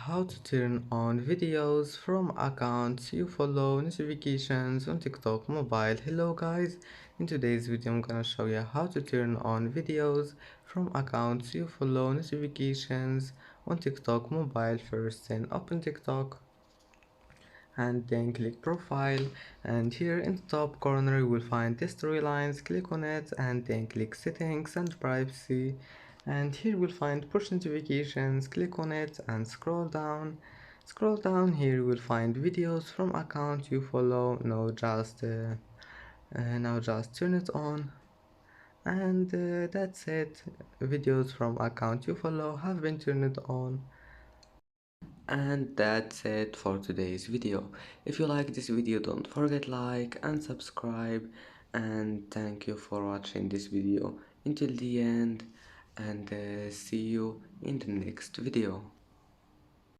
how to turn on videos from accounts you follow notifications on TikTok mobile. Hello guys, in today's video I'm gonna show you how to turn on videos from accounts you follow notifications on TikTok mobile. First then open TikTok and then click profile, and here in the top corner you will find the storylines. Click on it and then click settings and privacy, and here you will find push notifications. Click on it and scroll down. Here you will find videos from account you follow. Now just turn it on, and that's it. Videos from account you follow have been turned on. And that's it for today's video. If you like this video, don't forget like and subscribe, and thank you for watching this video until the end, and see you in the next video.